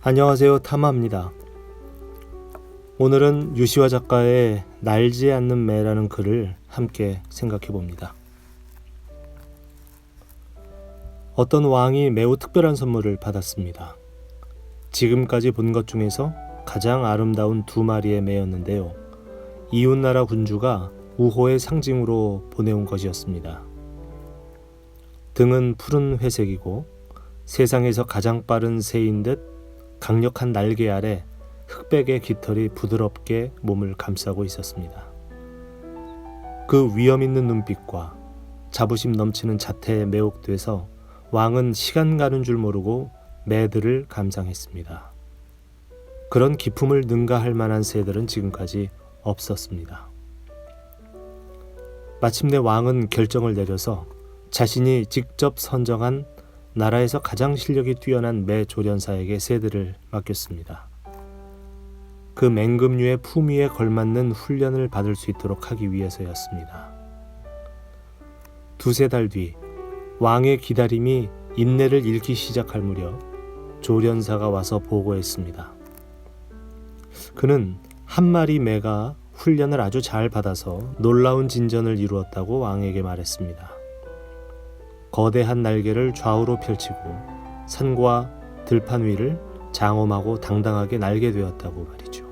안녕하세요, 타마입니다. 오늘은 유시화 작가의 날지 않는 매라는 글을 함께 생각해 봅니다. 어떤 왕이 매우 특별한 선물을 받았습니다. 지금까지 본 것 중에서 가장 아름다운 2마리의 매였는데요. 이웃나라 군주가 우호의 상징으로 보내온 것이었습니다. 등은 푸른 회색이고 세상에서 가장 빠른 새인 듯 강력한 날개 아래 흑백의 깃털이 부드럽게 몸을 감싸고 있었습니다. 그 위험 있는 눈빛과 자부심 넘치는 자태에 매혹돼서 왕은 시간 가는 줄 모르고 매들을 감상했습니다. 그런 기품을 능가할 만한 새들은 지금까지 없었습니다. 마침내 왕은 결정을 내려서 자신이 직접 선정한 나라에서 가장 실력이 뛰어난 매 조련사에게 새들을 맡겼습니다. 그 맹금류의 품위에 걸맞는 훈련을 받을 수 있도록 하기 위해서였습니다. 2-3달 뒤 왕의 기다림이 인내를 잃기 시작할 무렵 조련사가 와서 보고했습니다. 그는 한 마리 매가 훈련을 아주 잘 받아서 놀라운 진전을 이루었다고 왕에게 말했습니다. 거대한 날개를 좌우로 펼치고 산과 들판 위를 장엄하고 당당하게 날게 되었다고 말이죠.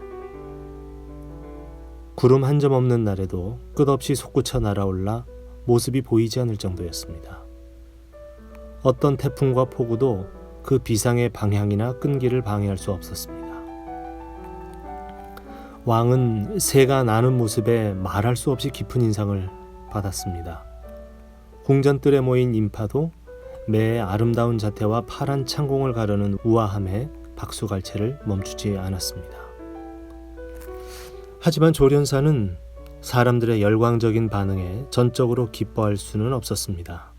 구름 한 점 없는 날에도 끝없이 솟구쳐 날아올라 모습이 보이지 않을 정도였습니다. 어떤 태풍과 폭우도 그 비상의 방향이나 끈기를 방해할 수 없었습니다. 왕은 새가 나는 모습에 말할 수 없이 깊은 인상을 받았습니다. 궁전뜰에 모인 인파도 매의 아름다운 자태와 파란 창공을 가르는 우아함에 박수갈채를 멈추지 않았습니다. 하지만 조련사는 사람들의 열광적인 반응에 전적으로 기뻐할 수는 없었습니다.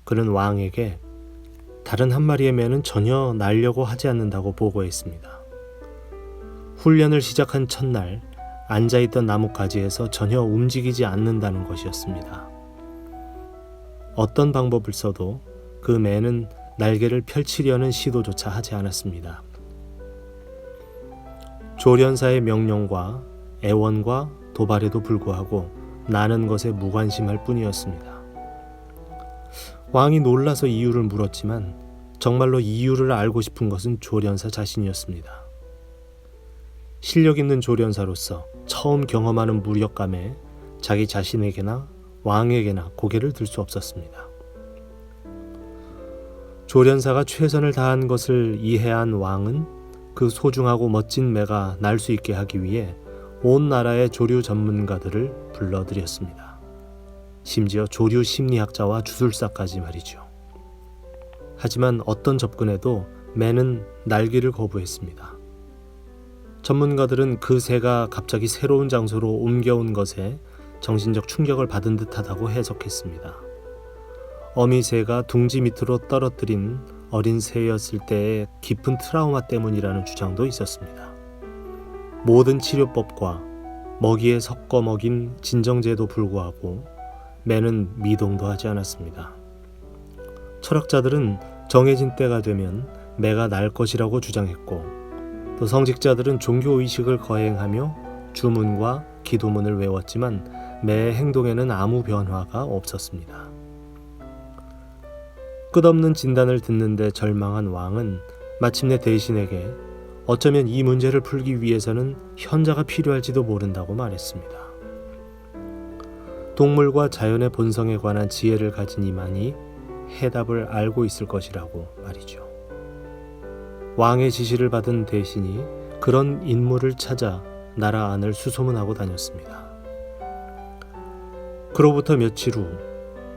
그는 왕에게 다른 한 마리의 매는 전혀 날려고 하지 않는다고 보고했습니다. 훈련을 시작한 첫날 앉아있던 나뭇가지에서 전혀 움직이지 않는다는 것이었습니다. 어떤 방법을 써도 그 매는 날개를 펼치려는 시도조차 하지 않았습니다. 조련사의 명령과 애원과 도발에도 불구하고 나는 것에 무관심할 뿐이었습니다. 왕이 놀라서 이유를 물었지만 정말로 이유를 알고 싶은 것은 조련사 자신이었습니다. 실력 있는 조련사로서 처음 경험하는 무력감에 자기 자신에게나 왕에게나 고개를 들 수 없었습니다. 조련사가 최선을 다한 것을 이해한 왕은 그 소중하고 멋진 매가 날 수 있게 하기 위해 온 나라의 조류 전문가들을 불러들였습니다. 심지어 조류 심리학자와 주술사까지 말이죠. 하지만 어떤 접근에도 매는 날기를 거부했습니다. 전문가들은 그 새가 갑자기 새로운 장소로 옮겨온 것에 정신적 충격을 받은 듯하다고 해석했습니다. 어미새가 둥지 밑으로 떨어뜨린 어린 새였을 때의 깊은 트라우마 때문이라는 주장도 있었습니다. 모든 치료법과 먹이에 섞어 먹인 진정제도 불구하고 매는 미동도 하지 않았습니다. 철학자들은 정해진 때가 되면 매가 날 것이라고 주장했고, 또 성직자들은 종교의식을 거행하며 주문과 기도문을 외웠지만 매의 행동에는 아무 변화가 없었습니다. 끝없는 진단을 듣는데 절망한 왕은 마침내 대신에게 어쩌면 이 문제를 풀기 위해서는 현자가 필요할지도 모른다고 말했습니다. 동물과 자연의 본성에 관한 지혜를 가진 이만이 해답을 알고 있을 것이라고 말이죠. 왕의 지시를 받은 대신이 그런 인물을 찾아 나라 안을 수소문하고 다녔습니다. 그로부터 며칠 후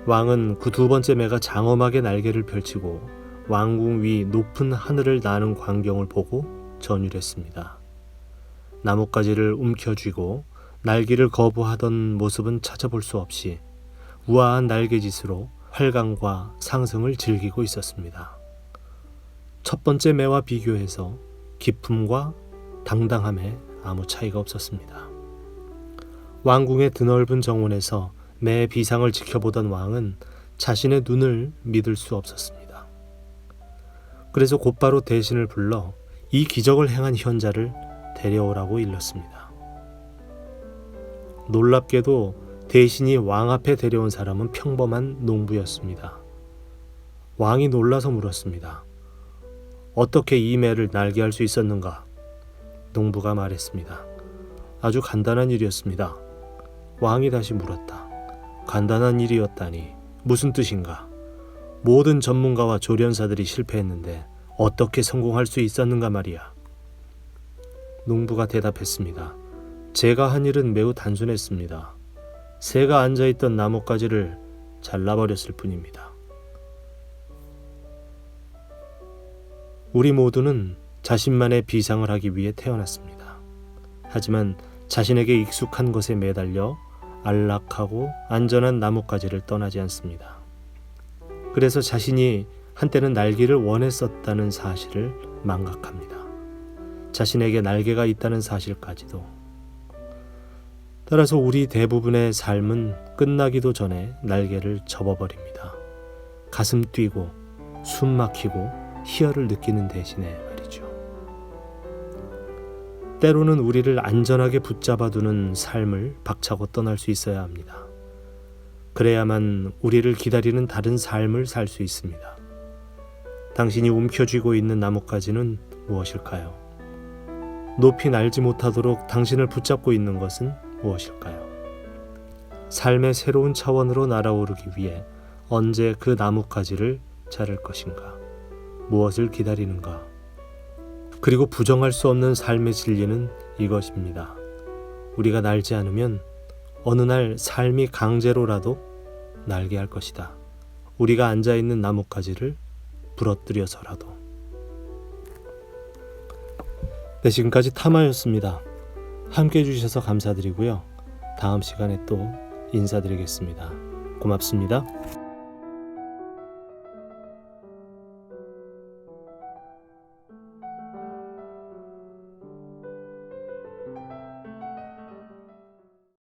왕은 그 2번째 매가 장엄하게 날개를 펼치고 왕궁 위 높은 하늘을 나는 광경을 보고 전율했습니다. 나뭇가지를 움켜쥐고 날기를 거부하던 모습은 찾아볼 수 없이 우아한 날개짓으로 활강과 상승을 즐기고 있었습니다. 첫 번째 매와 비교해서 기품과 당당함에 아무 차이가 없었습니다. 왕궁의 드넓은 정원에서 매 비상을 지켜보던 왕은 자신의 눈을 믿을 수 없었습니다. 그래서 곧바로 대신을 불러 이 기적을 행한 현자를 데려오라고 일렀습니다. 놀랍게도 대신이 왕 앞에 데려온 사람은 평범한 농부였습니다. 왕이 놀라서 물었습니다. 어떻게 이 매를 날게 할 수 있었는가? 농부가 말했습니다. 아주 간단한 일이었습니다. 왕이 다시 물었다. 간단한 일이었다니 무슨 뜻인가? 모든 전문가와 조련사들이 실패했는데 어떻게 성공할 수 있었는가 말이야. 농부가 대답했습니다. 제가 한 일은 매우 단순했습니다. 새가 앉아있던 나뭇가지를 잘라버렸을 뿐입니다. 우리 모두는 자신만의 비상을 하기 위해 태어났습니다. 하지만 자신에게 익숙한 것에 매달려 안락하고 안전한 나뭇가지를 떠나지 않습니다. 그래서 자신이 한때는 날기를 원했었다는 사실을 망각합니다. 자신에게 날개가 있다는 사실까지도. 따라서 우리 대부분의 삶은 끝나기도 전에 날개를 접어버립니다. 가슴 뛰고 숨 막히고 희열을 느끼는 대신에 말이죠. 때로는 우리를 안전하게 붙잡아두는 삶을 박차고 떠날 수 있어야 합니다. 그래야만 우리를 기다리는 다른 삶을 살 수 있습니다. 당신이 움켜쥐고 있는 나뭇가지는 무엇일까요? 높이 날지 못하도록 당신을 붙잡고 있는 것은 무엇일까요? 삶의 새로운 차원으로 날아오르기 위해 언제 그 나뭇가지를 자를 것인가? 무엇을 기다리는가? 그리고 부정할 수 없는 삶의 진리는 이것입니다. 우리가 날지 않으면 어느 날 삶이 강제로라도 날게 할 것이다. 우리가 앉아있는 나뭇가지를 부러뜨려서라도. 네, 지금까지 타마였습니다. 함께 해주셔서 감사드리고요. 다음 시간에 또 인사드리겠습니다. 고맙습니다.